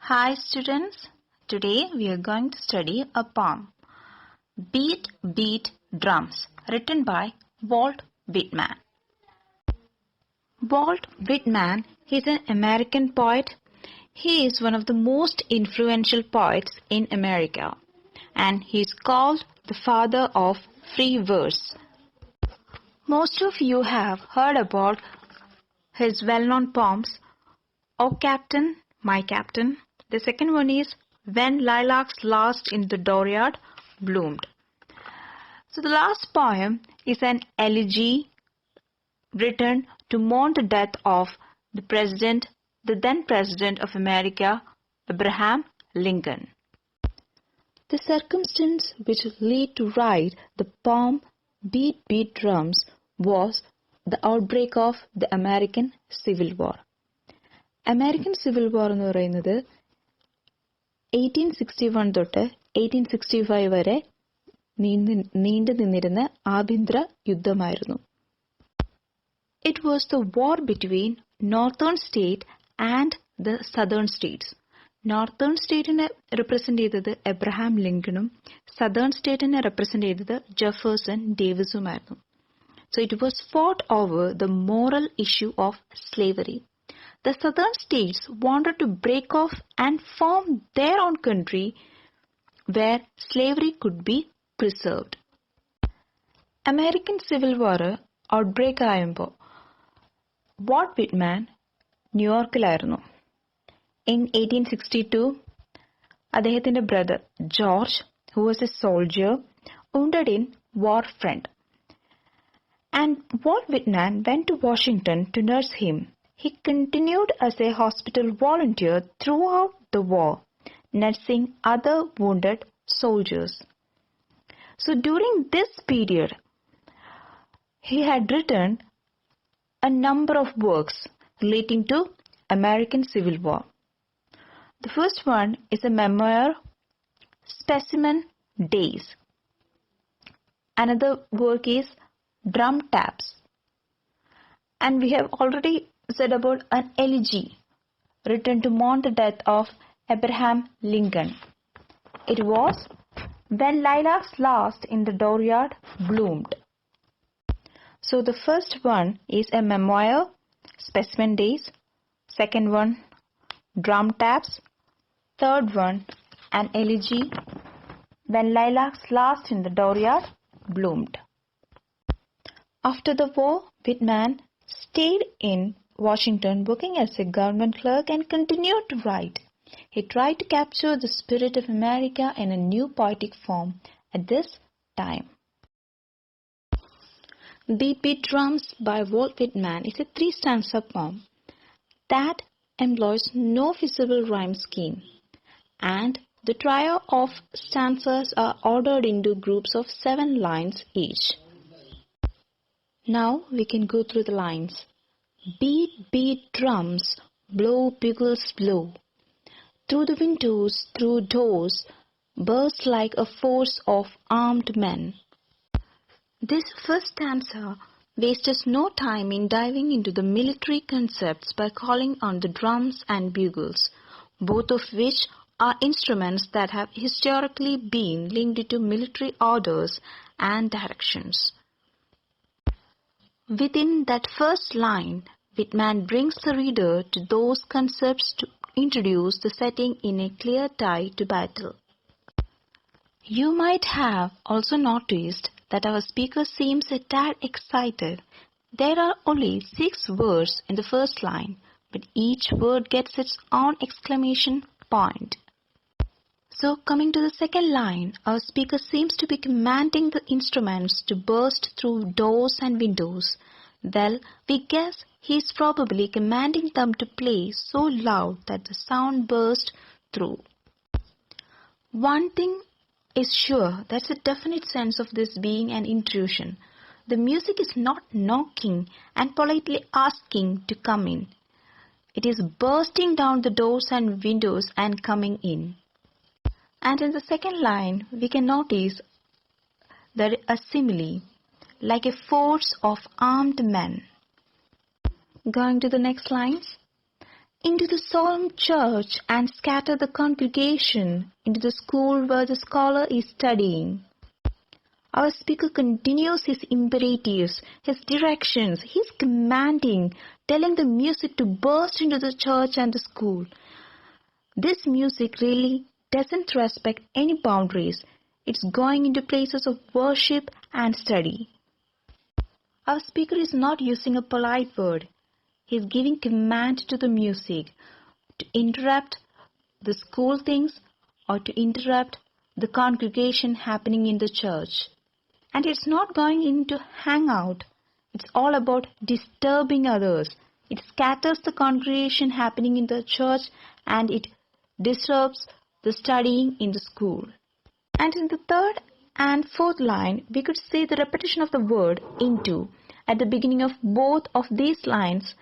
Hi students, today we are going to study a poem, Beat, Beat, Drums, written by Walt Whitman. Walt Whitman is an American poet. He is one of the most influential poets in America, and he is called the father of free verse. Most of you have heard about his well-known poems, O Captain, My Captain. The second one is When Lilacs Last in the Dooryard Bloomed. So the last poem is an elegy written to mourn the death of the then President of America, Abraham Lincoln. The circumstance which led to write the poem Beat, Beat, Drums was the outbreak of the American Civil War. American Civil War എന്ന് പറയുന്നത് 1861 തൊട്ട് 1865 വരെ നീണ്ടു നിന്നിരുന്ന ആഭ്യന്തര യുദ്ധമായിരുന്നു. It was the war between northern state and the southern states. Northern സ്റ്റേറ്റിനെ represent ചെയ്തത് Abraham ലിങ്കണും southern സ്റ്റേറ്റിനെ റെപ്രസെന്റ് ചെയ്തത് ജെഫേഴ്സൺ ഡേവിസുമായിരുന്നു. So it was fought over the moral issue of slavery. The southern states wanted to break off and form their own country where slavery could be preserved. American Civil War outbreak ആയപ്പോൾ Walt Whitman ന്യൂയോർക്കിലായിരുന്നു. In 1862, അദ്ദേഹത്തിന്റെ brother George, who was a soldier, wounded in war front. And Walt Whitman went to Washington to nurse him. He continued as a hospital volunteer throughout the war, nursing other wounded soldiers. So during this period, he had written a number of works relating to American Civil War. The first one is a memoir, Specimen Days. Another work is Drum Taps. And we have already said about an elegy written to mourn the death of Abraham Lincoln. It was When Lilacs Last in the Dooryard Bloomed. So the first one is a memoir, Specimen Days. Second one, Drum Taps. Third one, an elegy, When Lilacs Last in the Dooryard Bloomed. After the war, Whitman stayed in Washington working as a government clerk and continued to write. He tried to capture the spirit of America in a new poetic form at this time. Beat, Beat, Drums by Walt Whitman is a 3-stanza poem that employs no visible rhyme scheme, and the trio of stanzas are ordered into groups of 7 lines each. Now we can go through the lines. Beat, beat, drums, blow, bugles, blow. Through the windows, through doors, burst like a force of armed men. This first stanza wastes no time in diving into the military concepts by calling on the drums and bugles, both of which are instruments that have historically been linked to military orders and directions. Within that first line, Whitman brings the reader to those concepts to introduce the setting in a clear tie to battle. You might have also noticed that our speaker seems a tad excited. There are only 6 words in the first line, but each word gets its own exclamation point. So coming to the second line, our speaker seems to be commanding the instruments to burst through doors and windows. Well, we guess he is probably commanding them to play so loud that the sound burst through. One thing is sure, there's a definite sense of this being an intrusion. The music is not knocking and politely asking to come in. It is bursting down the doors and windows and coming in. And in the second line, we can notice that a simile, like a force of armed men. Going to the next lines. into the solemn church and scatter the congregation into the school where the scholar is studying. Our speaker continues his imperatives, his directions, his commanding, telling the music to burst into the church and the school. This music really doesn't respect any boundaries. It's going into places of worship and study. Our speaker is not using a polite word. He is giving command to the music to interrupt the school things or to interrupt the congregation happening in the church. And it's not going in to hang out. It's all about disturbing others. It scatters the congregation happening in the church and it disrupts the studying in the school. And in the third and fourth line, we could see the repetition of the word into. At the beginning of both of these lines,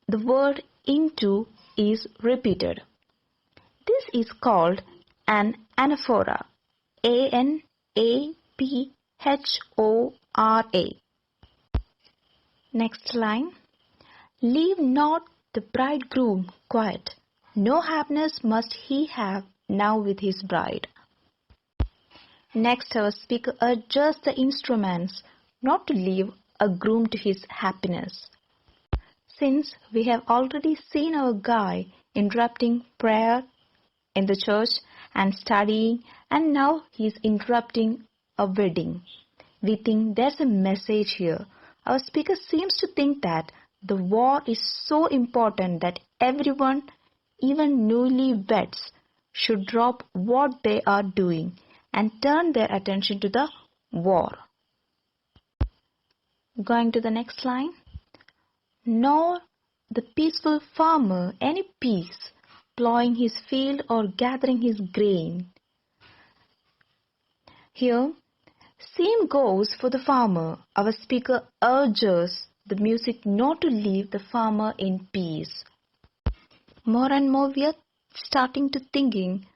the word into is repeated. This is called an anaphora. A-N-A-P-H-O-R-A. Next line. Leave not the bridegroom quiet. No happiness must he have now with his bride. Next, our speaker urges the instruments not to leave a groom to his happiness. Since we have already seen our guy interrupting prayer in the church and studying, and now he is interrupting a wedding, we think there's a message here. Our speaker seems to think that the war is so important that everyone, even newlyweds, should drop what they are doing and turn their attention to the war. Going to the next line. Nor the peaceful farmer any peace, plowing his field or gathering his grain. Here, same goes for the farmer. Our speaker urges the music not to leave the farmer in peace. More and more we are starting to thinking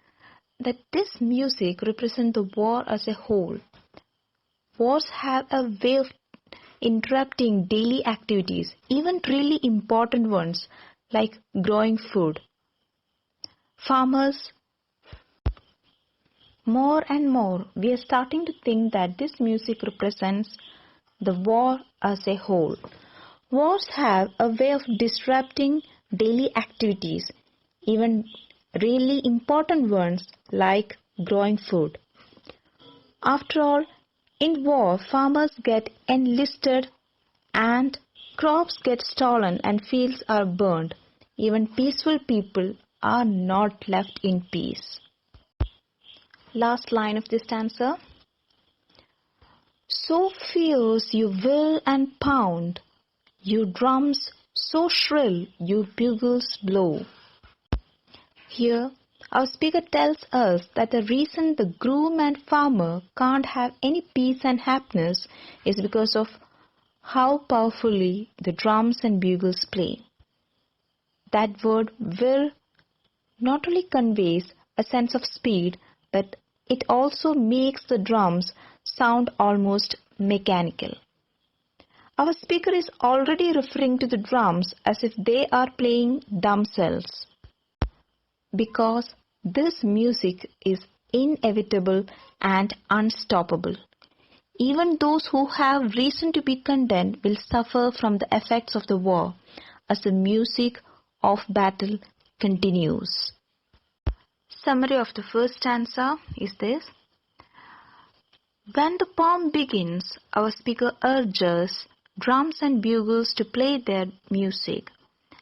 that this music represents the war as a whole. Wars have a way of interrupting daily activities, even really important ones like growing food. Farmers, more and more we are starting to think that this music represents the war as a whole. Wars have a way of disrupting daily activities, even really important ones like growing food. After all, in war, farmers get enlisted and crops get stolen and fields are burned. Even peaceful people are not left in peace. Last line of this stanza. So fierce you whirl and pound, you drums so shrill you bugles blow. Here, our speaker tells us that the reason the groom and farmer can't have any peace and happiness is because of how powerfully the drums and bugles play. That word whirl not only conveys a sense of speed, but it also makes the drums sound almost mechanical. Our speaker is already referring to the drums as if they are playing themselves, because this music is inevitable and unstoppable. Even those who have reason to be content will suffer from the effects of the war as the music of battle continues. Summary of the first stanza is this. When the poem begins, our speaker urges drums and bugles to play their music,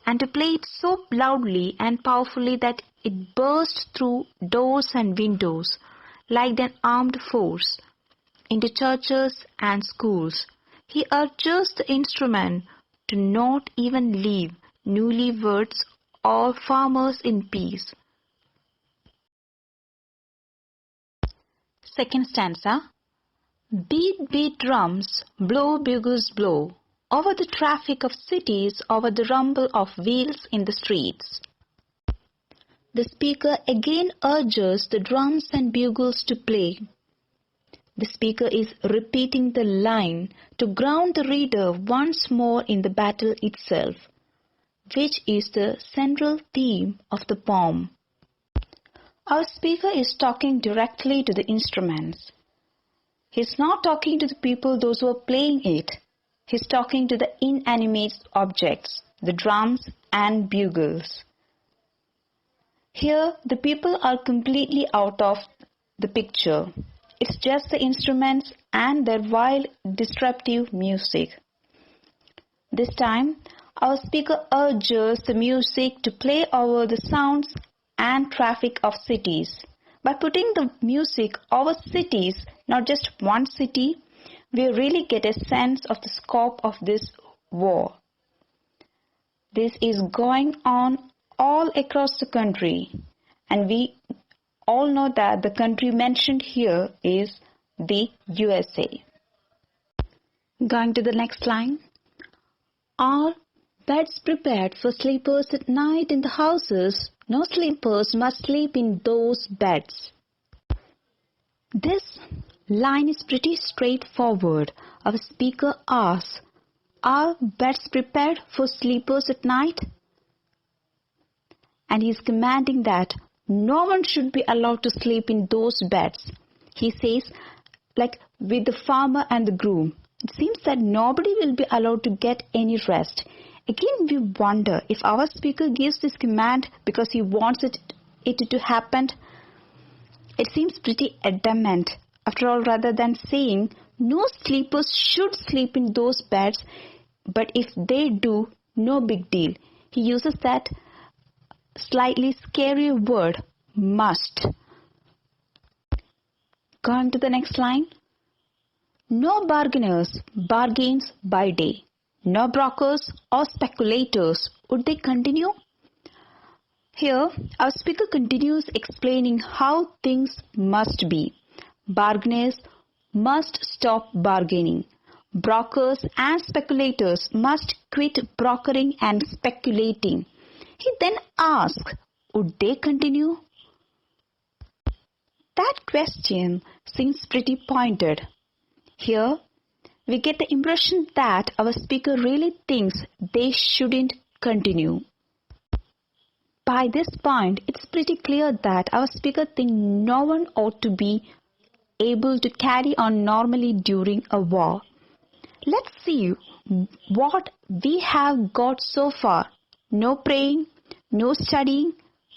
and to play it so loudly and powerfully that it bursts through doors and windows like an armed force into churches and schools. He urges the instrument to not even leave newlyweds or farmers in peace. Second stanza. Beat, beat drums, blow bugles blow, over the traffic of cities, over the rumble of wheels in the streets. The speaker again urges the drums and bugles to play. The speaker is repeating the line to ground the reader once more in the battle itself. which is the central theme of the poem. Our speaker is talking directly to the instruments. He's not talking to the people, those who are playing it. He's talking to the inanimate objects, the drums and bugles. Here, the people are completely out of the picture. It's just the instruments and their wild, disruptive music. This time, our speaker urges the music to play over the sounds and traffic of cities. By putting the music over cities, not just one city, we really get a sense of the scope of this war. This is going on all across the country, and we all know that the country mentioned here is the USA. Going to the next line. Are beds prepared for sleepers at night in the houses? No sleepers must sleep in those beds. This line is pretty straightforward. Our speaker asks, are beds prepared for sleepers at night? And he is commanding that no one should be allowed to sleep in those beds. He says, like with the farmer and the groom, it seems that nobody will be allowed to get any rest. Again, we wonder if our speaker gives this command because he wants it to happen. It seems pretty adamant. After all, rather than saying no sleepers should sleep in those beds, but if they do, no big deal. He uses that slightly scary word, must. Going to the next line. No bargainers bargains by day. No brokers or speculators. Would they continue? Here, our speaker continues explaining how things must be. Bargainers must stop bargaining. Brokers and speculators must quit brokering and speculating. He then asks, would they continue? That question seems pretty pointed. Here, we get the impression that our speaker really thinks they shouldn't continue. By this point, it's pretty clear that our speaker thinks no one ought to be able to carry on normally during a war. Let's see what we have got so far. No praying, no studying,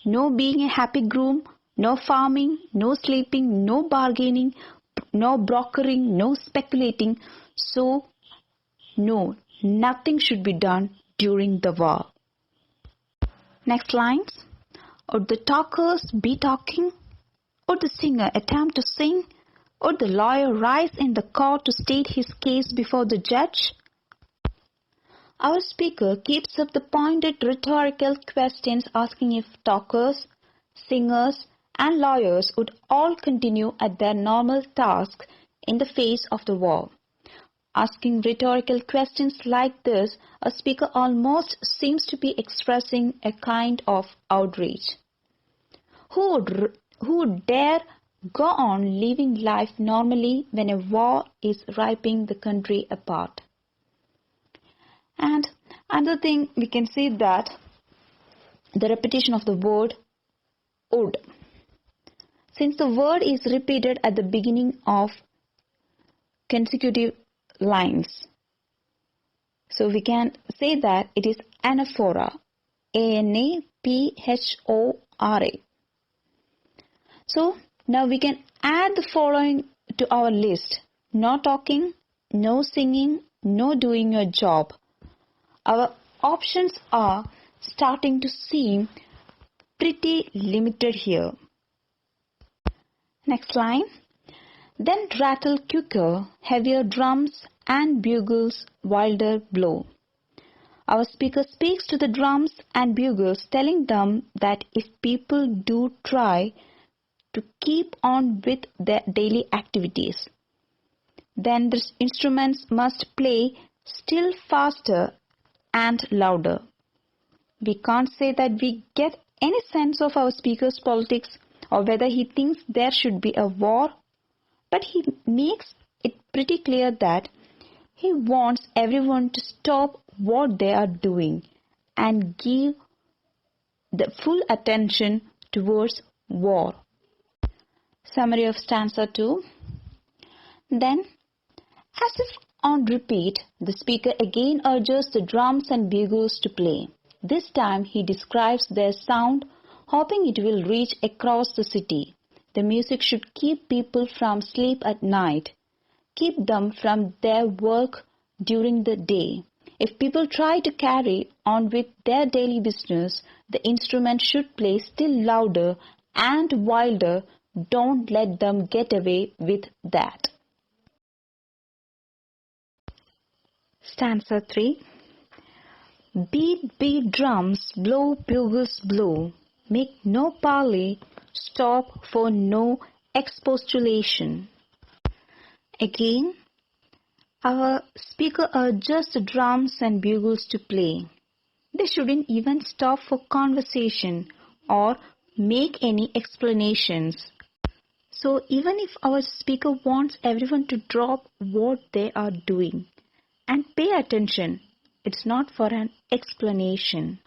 no being a happy groom, no farming, no sleeping, no bargaining, no brokering, no speculating. So, no, nothing should be done during the war. Next lines. Would the talkers be talking? Would the singer attempt to sing? Would the lawyer rise in the court to state his case before the judge? Our speaker keeps up the pointed rhetorical questions asking if talkers, singers, and lawyers would all continue at their normal tasks in the face of the war. Asking rhetorical questions like this, a speaker almost seems to be expressing a kind of outrage. Who would dare go on living life normally when a war is ripping the country apart? And another thing, we can see that the repetition of the word would. Since the word is repeated at the beginning of consecutive lines, so we can say that it is anaphora, A-N-A-P-H-O-R-A. So now we can add the following to our list. No talking, no singing, no doing your job. Our options are starting to seem pretty limited here. Next line. Then rattle quicker, heavier drums and bugles wilder blow. Our speaker speaks to the drums and bugles, telling them that if people do try to keep on with their daily activities, then the instruments must play still faster and louder. We can't say that we get any sense of our speaker's politics or whether he thinks there should be a war, but he makes it pretty clear that he wants everyone to stop what they are doing and give the full attention towards war. Summary of stanza 2. Then, as if on repeat, the speaker again urges the drums and bugles to play. This time he describes their sound, hoping it will reach across the city. The music should keep people from sleep at night, keep them from their work during the day. If people try to carry on with their daily business, the instrument should play still louder and wilder. Don't let them get away with that. Stanza 3. Beat, beat drums, blow, bugles blow. Make no parley, stop for no expostulation. Again, our speaker urges the drums and bugles to play. They shouldn't even stop for conversation or make any explanations. So even if our speaker wants everyone to drop what they are doing and pay attention, it's not for an explanation.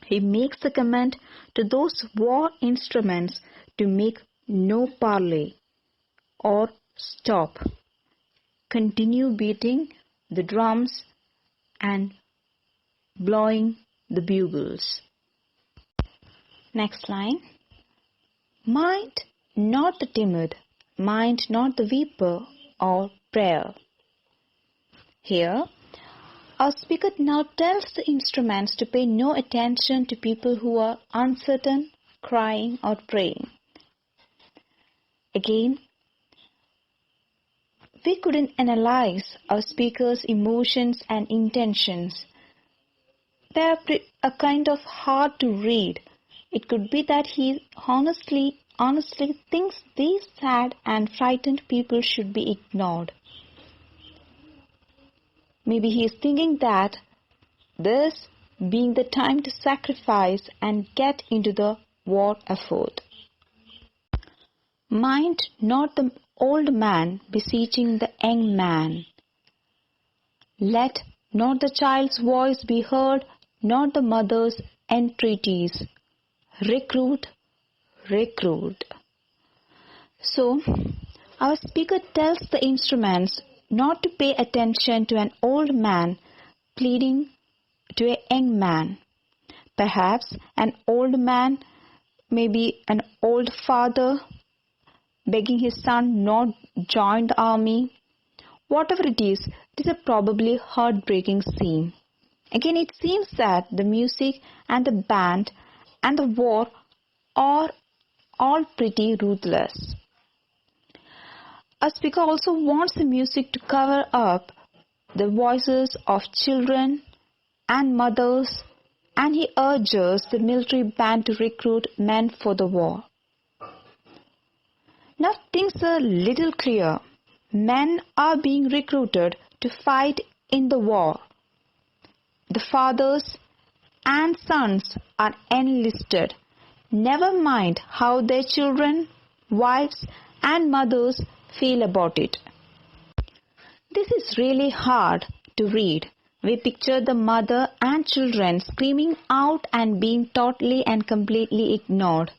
He makes a command to those war instruments to make no parley or stop. Continue beating the drums and blowing the bugles. Next line. Mind not the timid, mind not the weeper or prayer. Here, our speaker now tells the instruments to pay no attention to people who are uncertain, crying or praying. Again, we couldn't analyze our speaker's emotions and intentions. They are kind of hard to read. It could be that he honestly thinks these sad and frightened people should be ignored. Maybe he is thinking that this being the time to sacrifice and get into the war effort. Mind not the old man beseeching the young man. Let not the child's voice be heard, not the mother's entreaties. Recruit, recruit. So, our speaker tells the instruments not to pay attention to an old man pleading to a young man. Perhaps an old man, maybe an old father, begging his son not join the army. Whatever it is a probably heartbreaking scene. Again, it seems that the music and the band and the war are all pretty ruthless. Our speaker also wants the music to cover up the voices of children and mothers, and he urges the military band to recruit men for the war. Now things are little clear. Men are being recruited to fight in the war. The fathers and sons are enlisted. Never mind how their children, wives and mothers feel about it. This is really hard to read. We picture the mother and children screaming out and being totally and completely ignored.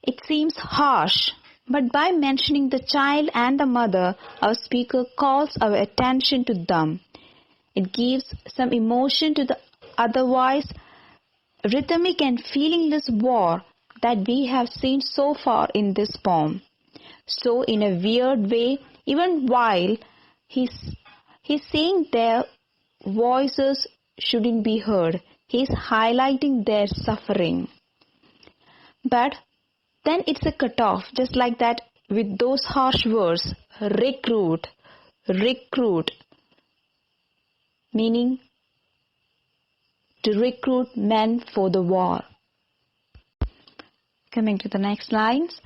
It seems harsh, but by mentioning the child and the mother, our speaker calls our attention to them. It gives some emotion to the otherwise rhythmic and feelingless war that we have seen so far in this poem. So in a weird way, even while he's saying their voices shouldn't be heard, he's highlighting their suffering. But then it's a cutoff, just like that with those harsh words, recruit, recruit, meaning to recruit men for the war. Coming to the next lines.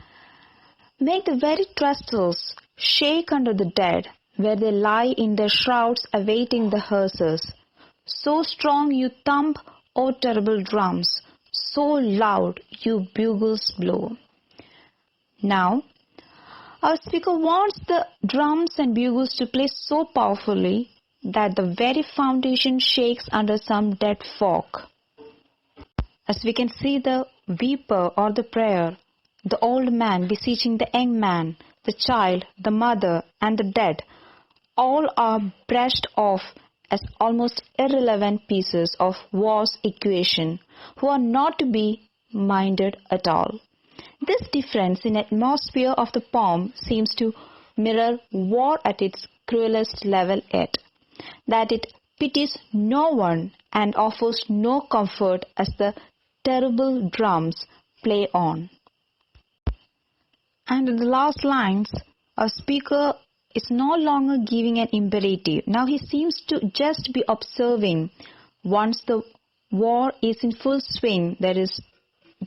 Make the very trestles shake under the dead, where they lie in their shrouds awaiting the hearses. So strong you thump, O terrible drums, so loud you bugles blow. Now, our speaker wants the drums and bugles to play so powerfully that the very foundation shakes under some dead folk. As we can see the weeper or the prayer, the old man beseeching the young man, the child, the mother, and the dead, all are brushed off as almost irrelevant pieces of war's equation, who are not to be minded at all. This difference in atmosphere of the poem seems to mirror war at its cruelest level yet, that it pities no one and offers no comfort as the terrible drums play on. And in the last lines, our speaker is no longer giving an imperative. Now he seems to just be observing. Once the war is in full swing, there is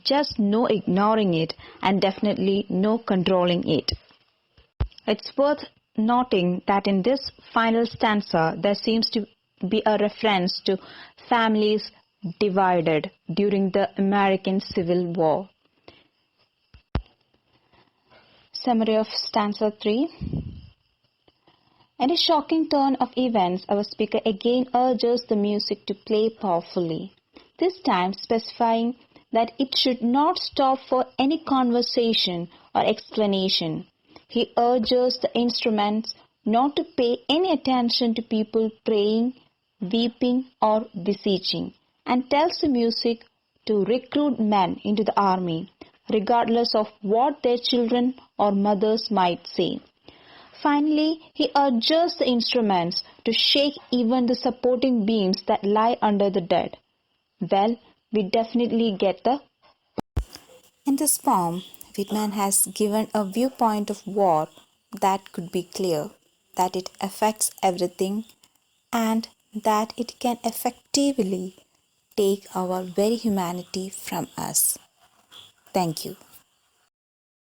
just no ignoring it and definitely no controlling it. It's worth noting that in this final stanza, there seems to be a reference to families divided during the American Civil War. Summary of stanza 3. In a shocking turn of events, our speaker again urges the music to play powerfully, this time specifying that it should not stop for any conversation or explanation. He urges the instruments not to pay any attention to people praying, weeping, or beseeching, and tells the music to recruit men into the army, regardless of what their children or mothers might say. Finally, he urges the instruments to shake even the supporting beams that lie under the dead. Well, we definitely get the. In this poem, Whitman has given a viewpoint of war that could be clear, that it affects everything, and that it can effectively take our very humanity from us. Thank you.